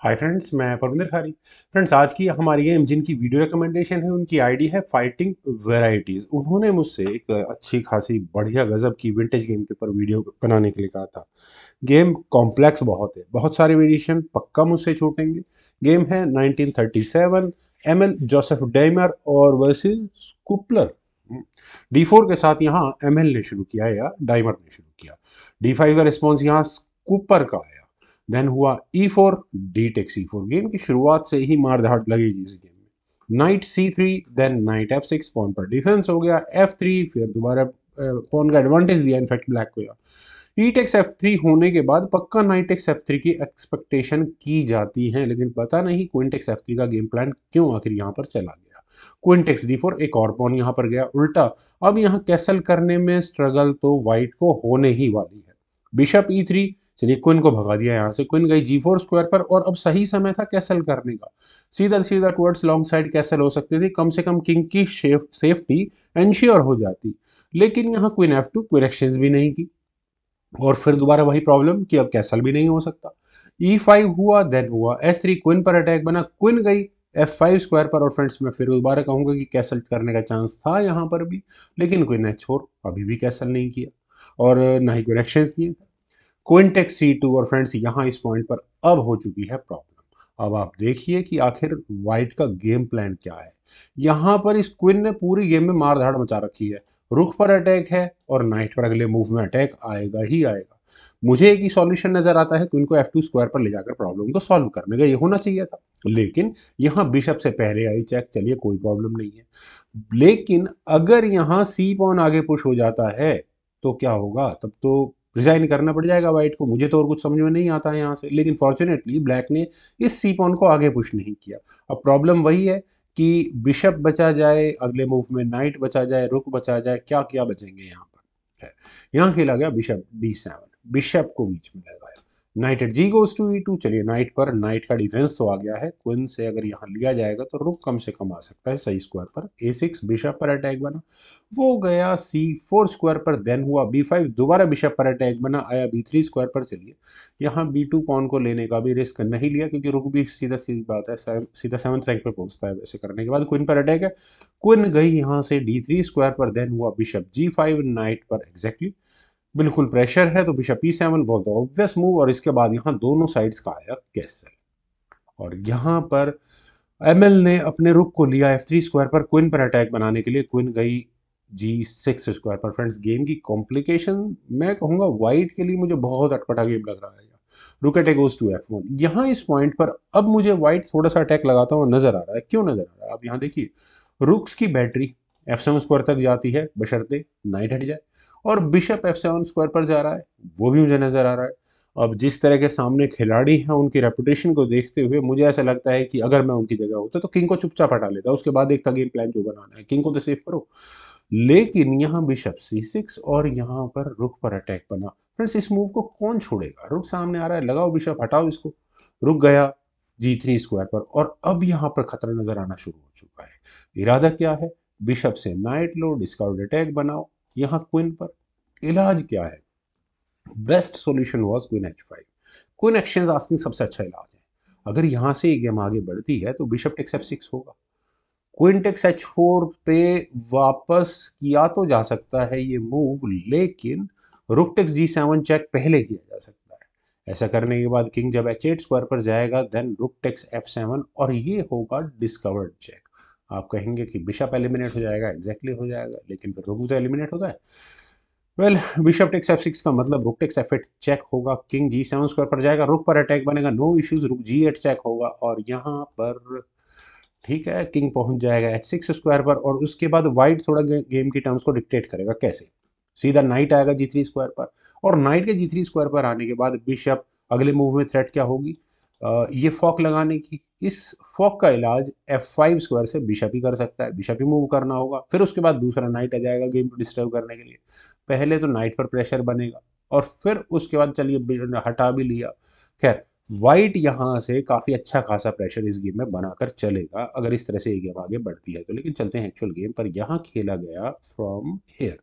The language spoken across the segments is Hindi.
हाय फ्रेंड्स, मैं परविंदर खारी। फ्रेंड्स, आज की हमारी गेम जिनकी वीडियो रिकमेंडेशन है उनकी आईडी है फाइटिंग वैरायटीज। उन्होंने मुझसे एक अच्छी खासी बढ़िया गजब की विंटेज गेम के ऊपर वीडियो बनाने के लिए कहा था। गेम कॉम्प्लेक्स बहुत है, बहुत सारे वेरिएशन पक्का मुझसे छूटेंगे। गेम है 1937, एमएल जोसेफ डाइमर और वर्सेस कुपलर। D4 के साथ यहाँ एमएल ने शुरू किया या डाइमर ने शुरू किया। D5 का रिस्पॉन्स यहाँ कूपर का आया। देन हुआ E4, D take C4। Game की शुरुआत से ही मार धाड़ लगेगी इस गेम में। Knight C3, then knight F6, pawn पर डिफेंस हो गया। F3, फिर दोबारा पॉन का एडवांटेज दिया इनफैक्ट ब्लैक को। ई टेक्स F3 होने के बाद पक्का नाइट टेक्स F3 की एक्सपेक्टेशन की जाती है, लेकिन पता नहीं क्वीन टेक्स F3 का गेम प्लान क्यों आखिर यहाँ पर चला गया। क्वीन टेक्स D4, एक और पॉन यहाँ पर गया उल्टा। अब यहाँ कैसल करने में स्ट्रगल तो वाइट को होने ही वाली है। बिशप E3, चलिए क्वीन को भगा दिया यहाँ से। क्वीन गई G4 स्क्वायर पर और अब सही समय था कैसल करने का। सीधा सीधा टुवर्ड्स लॉन्ग साइड कैसल हो सकती थी, कम से कम किंग की सेफ्टी एंश्योर हो जाती। लेकिन यहाँ क्वीन F2, क्वीन एक्सचेंज भी नहीं की और फिर दोबारा वही प्रॉब्लम कि अब कैसल भी नहीं हो सकता। E5 हुआ, देन हुआ S3, क्वीन पर अटैक बना। क्वीन गई F5 स्क्वायर पर और फ्रेंड्स मैं फिर दोबारा कहूंगा कि कैसल करने का चांस था यहाँ पर भी, लेकिन क्वीन H4 अभी भी कैसल नहीं किया और ना ही क्वीन एक्सचेंज किए। क्वीन टेक C2 और फ्रेंड्स यहाँ इस पॉइंट पर अब हो चुकी है प्रॉब्लम। अब आप देखिए कि आखिर व्हाइट का गेम प्लान क्या है। यहाँ पर इस क्वीन ने पूरी गेम में मार धाड़ मचा रखी है। रुख पर अटैक है और नाइट पर अगले मूव में अटैक आएगा ही आएगा। मुझे एक ही सॉल्यूशन नजर आता है, क्वीन को F2 स्क्वायर पर ले जाकर प्रॉब्लम को सॉल्व करने का ये होना चाहिए था। लेकिन यहाँ बिशप से पहले आई चेक, चलिए कोई प्रॉब्लम नहीं है। लेकिन अगर यहाँ सी पॉन आगे पुश हो जाता है तो क्या होगा, तब तो रिजाइन करना पड़ जाएगा वाइट को। मुझे तो और कुछ समझ में नहीं आता है यहाँ से, लेकिन फॉर्चुनेटली ब्लैक ने इस सी पॉन को आगे पुश नहीं किया। अब प्रॉब्लम वही है कि बिशप बचा जाए, अगले मूव में नाइट बचा जाए, रुक बचा जाए, क्या क्या बचेंगे यहाँ पर है। यहाँ खेला गया बिशप D7, बिशप को बीच में लगाया। Knight at G goes to E2, चलिए नाइट पर नाइट का डिफेंस तो आ गया है। क्वीन से अगर यहाँ लिया जाएगा तो रुक कम से कम आ सकता है सही स्क्वायर पर। A6, बिशप पर अटैक बना, वो गया C4 स्क्वायर पर। देन हुआ B5, दोबारा बिशप पर अटैक बना, आया B3 स्क्वायर पर। चलिए यहाँ B2 पॉन को लेने का भी रिस्क नहीं लिया, क्योंकि रुक भी सीधा सीधी बात है सीधा 7th रैंक पर पहुंचता है। वैसे करने के बाद क्वीन पर अटैक है। क्वीन गई यहाँ से D3 स्क्वायर पर। देन हुआ बिशप G5 नाइट पर। एग्जैक्टली बिल्कुल प्रेशर है तो bishop E7 was the obvious move. और इसके बाद यहाँ दोनों साइड्स का आया कैसल और यहाँ पर एमएल ने अपने रुक को लिया F3 स्क्वायर पर क्वीन पर अटैक बनाने के लिए। क्वीन गई G6 स्क्वायर पर। फ्रेंड्स, गेम की कॉम्प्लिकेशन मैं कहूँगा वाइट के लिए मुझे बहुत अटपटा गेम लग रहा है। रुक अटैक गोज टू F1। यहाँ इस पॉइंट पर अब मुझे वाइट थोड़ा सा अटैक लगाता हुआ नजर आ रहा है। क्यों नजर आ रहा है, आप यहाँ देखिए। रुक्स की बैटरी F7 स्क्वायर तक जाती है बशर्ते नाइट हट जाए, और बिशप F7 स्क्वायर पर जा रहा है, वो भी मुझे नजर आ रहा है। अब जिस तरह के सामने खिलाड़ी हैं उनकी रेपुटेशन को देखते हुए मुझे ऐसा लगता है कि अगर मैं उनकी जगह होता तो किंग को चुपचाप हटा लेता, उसके बाद देखता गेम प्लान जो बनाना है, किंग को तो सेव करो। लेकिन यहाँ बिशप C6 और यहाँ पर रुक पर अटैक बना। फ्रेंड्स, इस मूव को कौन छोड़ेगा। रुक सामने आ रहा है, लगाओ बिशप, हटाओ इसको। रुक गया G3 स्क्वायर पर और अब यहाँ पर खतरा नजर आना शुरू हो चुका है। इरादा क्या है, बिशप से नाइट लो, डिस्काउंट अटैक बनाओ यहाँ क्वीन पर। इलाज क्या है, best solution was queen H5। Queen exchange asking सबसे अच्छा इलाज है। अगर यहाँ से ये गेम आगे बढ़ती है तो बिशप टेक्स F6 होगा, क्वीन टेक्स H4 पे वापस किया तो जा सकता है ये मूव, लेकिन रुक टेक्स G7 चेक पहले किया जा सकता है। ऐसा करने के बाद किंग जब H8 स्क्वायर पर जाएगा, देन रुक टेक्स F7 और ये होगा डिस्कवर्ड चेक। आप कहेंगे कि बिशप एलिमिनेट हो जाएगा, एग्जैक्टली हो जाएगा, लेकिन फिर रुक तो एलिमिनेट होता है। वेल, बिशप टेक्स F6 का मतलब रुक टेक्स F8 चेक होगा, किंग G7 स्क्वायर पर जाएगा, रुक पर अटैक बनेगा, नो इश्यूज, रुक G8 चेक होगा और यहाँ पर ठीक है किंग पहुंच जाएगा H6 स्क्वायर पर। और उसके बाद व्हाइट थोड़ा गेम की टर्म्स को डिक्टेट करेगा। कैसे, सीधा नाइट आएगा G3 स्क्वायर पर और नाइट के G3 स्क्वायर पर आने के बाद बिशप अगले मूव में थ्रेट क्या होगी, ये फॉक लगाने की। इस फॉक का इलाज F5 स्क्वायर से बिशप ही कर सकता है, बिशप ही मूव करना होगा। फिर उसके बाद दूसरा नाइट आ जाएगा गेम को डिस्टर्ब करने के लिए। पहले तो नाइट पर प्रेशर बनेगा और फिर उसके बाद चलिए हटा भी लिया। खैर, वाइट यहाँ से काफ़ी अच्छा खासा प्रेशर इस गेम में बनाकर चलेगा अगर इस तरह से ये गेम आगे बढ़ती है तो। लेकिन चलते हैं एक्चुअल गेम पर। यहाँ खेला गया फ्रॉम हेयर।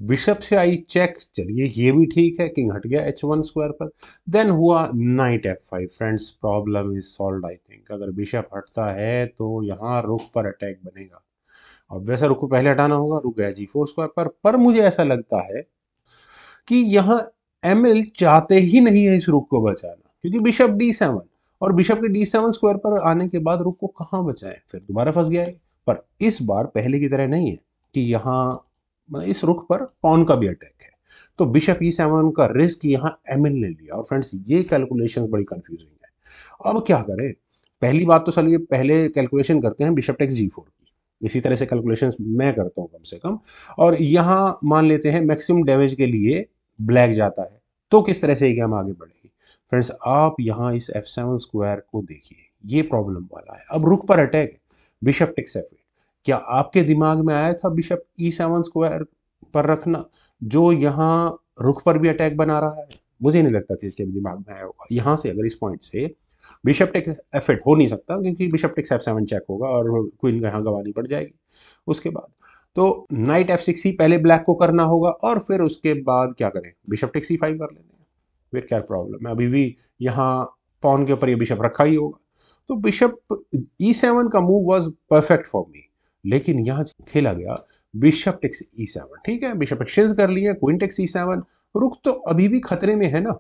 बिशप से आई चेक, चलिए ये भी ठीक है, किंग हट गया h1 स्क्वायर पर। देन हुआ night f5। Friends problem is solve I think. अगर बिशप हटता है तो यहाँ रुक पर अटैक बनेगा। अब वैसा रुक को पहले हटाना होगा, रुक गया g4 स्क्वायर पर मुझे ऐसा लगता है कि यहाँ एमएल चाहते ही नहीं है इस रुक को बचाना, क्योंकि बिशप d7 और बिशप के d7 स्क्वायर पर आने के बाद रुक को कहाँ बचाएं, फिर दोबारा फंस गया है। पर इस बार पहले की तरह नहीं है कि यहाँ इस रुक पर पॉन का भी अटैक है, तो बिशप e7 का रिस्क यहाँ एमएल ने लिया। और फ्रेंड्स ये कैलकुलेशन बड़ी कंफ्यूजिंग है। अब क्या करें? पहली बात तो चलिए पहले कैलकुलेशन करते हैं बिशप टेक्स g4 की। इसी तरह से कैलकुलेशन मैं करता हूँ कम से कम। और यहाँ मान लेते हैं मैक्सिमम डैमेज के लिए ब्लैक जाता है, तो किस तरह से ये गेम आगे बढ़ेगी। फ्रेंड्स आप यहाँ इस f7 स्क्वायर को देखिए, ये प्रॉब्लम वाला है। अब रुक पर अटैक है, बिशप टेक्स f8। क्या आपके दिमाग में आया था बिशप e7 स्क्वायर पर रखना, जो यहाँ रुक पर भी अटैक बना रहा है? मुझे नहीं लगता किसी के भी दिमाग में आया होगा। यहाँ से अगर इस पॉइंट से बिशप टेक्स f8 हो नहीं सकता, क्योंकि बिशप टेक्स f7 चेक होगा और क्वीन यहाँ गंवानी पड़ जाएगी। उसके बाद तो नाइट f6 ही पहले ब्लैक को करना होगा, और फिर उसके बाद क्या करें, बिशप टेक्स c5 कर लेते हैं। फिर क्या प्रॉब्लम है, अभी भी यहाँ पॉन के ऊपर ये बिशप रखा ही होगा। तो बिशप e7 का move was perfect for me, लेकिन यहाँ खेला गया बिशप टेक्स e7। ठीक है, बिशप एक्सचेंज कर लिया, क्वीन टेक्स e7। रुक तो अभी भी खतरे में है ना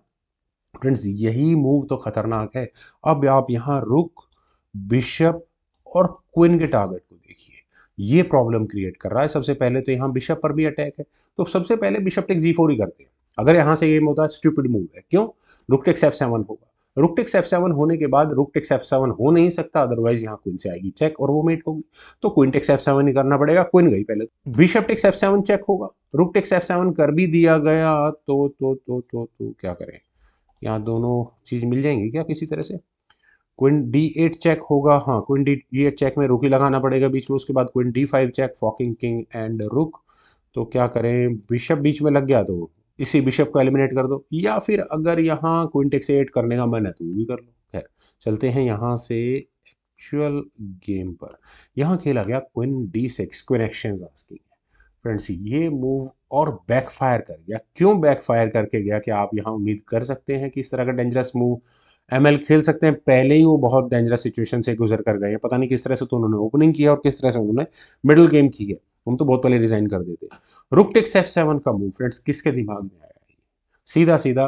फ्रेंड्स, यही मूव तो खतरनाक है। अब आप यहाँ रुक, बिशप और क्वीन के टारगेट को देखिए, ये प्रॉब्लम क्रिएट कर रहा है। सबसे पहले तो यहाँ बिशप पर भी अटैक है, तो सबसे पहले बिशप टेक्स g4 ही करते हैं। अगर यहाँ से गेम होता है स्टूपिड मूव है, क्यों? रुक टेक्स f7 होगा, रुक टेक्स f7 होने के बाद रुक टेक्स f7 हो नहीं सकता, अदरवाइज यहाँ क्वीन से आएगी चेक और वो मेट होगी, तो क्वीन टेक्स f7 ही करना पड़ेगा। क्वीन गई पहले, बिशप टेक्स f7 चेक होगा, रुक टेक्स f7 कर भी दिया गया, तो क्या करें? यहाँ दोनों चीज मिल जाएंगी क्या किसी तरह से? क्वीन d8 चेक होगा, हाँ क्वीन d8 चेक में रुक ही लगाना पड़ेगा बीच में। उसके बाद queen d5 check, forking king and rook. तो क्या करें, बिशप बीच में लग गया तो इसी बिशप को एलिमिनेट कर दो, या फिर अगर यहाँ क्वीन टेक्स 8 करने का मन है तो वो भी कर लो। खैर चलते हैं यहाँ से एक्चुअल गेम पर। यहाँ खेला गया queen d6, queen exchange asking. Friends ये मूव और बैकफायर कर गया। क्यों बैकफायर करके गया, कि आप यहाँ उम्मीद कर सकते हैं कि इस तरह का डेंजरस मूव एमएल खेल सकते हैं? पहले ही वो बहुत डेंजरस सिचुएशन से गुजर कर गए हैं, पता नहीं किस तरह से तो उन्होंने ओपनिंग किया और किस तरह से उन्होंने मिडिल गेम की है। हम तो बहुत पहले रिजाइन कर देते। रुक टेक्स f7 का मूव फ्रेंड्स किसके दिमाग में आया है? सीधा सीधा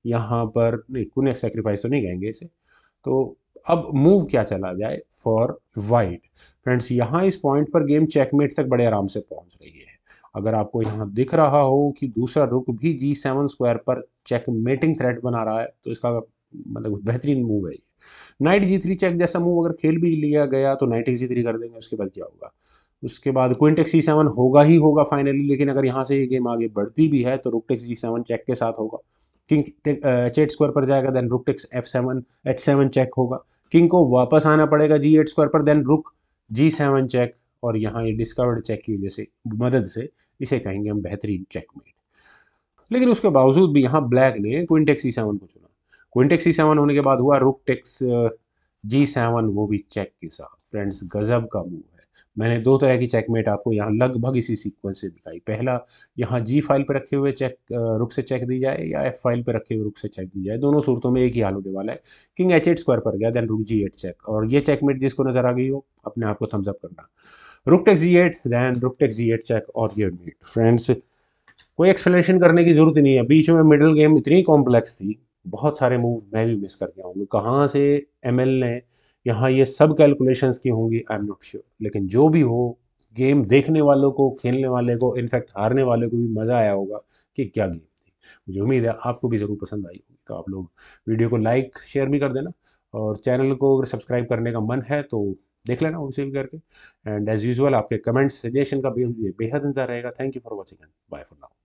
यहाँ पर नहीं, कुछ सेक्रीफाइस तो नहीं कहेंगे इसे। तो अब मूव क्या चला जाए फॉर वाइट। फ्रेंड्स यहाँ इस पॉइंट पर गेम चेकमेट तक बड़े आराम से पहुंच रही है। अगर आपको यहाँ दिख रहा हो कि दूसरा रुक भी g7 स्क्वायर पर चेकमेटिंग थ्रेट बना रहा है, तो इसका मतलब बेहतरीन मूव है ये। नाइट g3 चेक जैसा मूव अगर खेल भी लिया गया तो नाइट g3 कर देंगे, उसके बाद क्या होगा? उसके बाद क्वीन टेक्स c7 होगा ही होगा फाइनली। लेकिन अगर यहाँ से ये गेम आगे बढ़ती भी है तो रुक टेक्स g7 चेक के साथ होगा, किंग h8 स्क्वायर पर जाएगा, then rook takes f7, h7 check होगा, किंग को वापस आना पड़ेगा g8 स्क्वायर पर, देन रुक g7 चेक। और यहाँ ये डिस्कवर्ड चेक की वजह से मदद से इसे कहेंगे हम बेहतरीन चेकमेट। लेकिन उसके बावजूद भी यहाँ ब्लैक ने क्वीन टेक्स c7 को चुना। क्वीन टेक्स c7 होने के बाद हुआ रुक टेक्स g7, वो भी चेक के साथ। फ्रेंड्स गजब का मूव है। मैंने दो तरह की चेकमेट आपको यहाँ लगभग इसी सीक्वेंस से दिखाई। पहला यहाँ जी फाइल पर रखे हुए चेक रुक से चेक दी जाए, या एफ फाइल पर रखे हुए रुक से चेक दी जाए। दोनों सूरतों में एक ही हाल होने वाला है। किंग h8 स्क्वायर पर गया, देन रुक g8 चेक। और ये चेकमेट जिसको नजर आ गई हो अपने आप को थम्स अप करना। Rook takes g8, then rook takes g8 check और ये मेट। फ्रेंड्स कोई एक्सप्लेनेशन करने की जरूरत ही नहीं है, बीच में मिडिल गेम इतनी कॉम्प्लेक्स थी, बहुत सारे मूव मैं भी मिस करके आऊँगा। कहाँ से एमएल ने यहाँ ये सब कैलकुलेशंस की होंगी, आई एम नॉट श्योर। लेकिन जो भी हो, गेम देखने वालों को, खेलने वाले को, इनफैक्ट हारने वाले को भी मज़ा आया होगा कि क्या गेम थी। मुझे उम्मीद है आपको भी ज़रूर पसंद आई होगी। तो आप लोग वीडियो को लाइक शेयर भी कर देना, और चैनल को अगर सब्सक्राइब करने का मन है तो देख लेना उनसे भी करके। एंड एज यूजुअल आपके कमेंट्स सजेशन का भी मुझे बेहद इंतजार रहेगा। Thank you for watching and bye for now.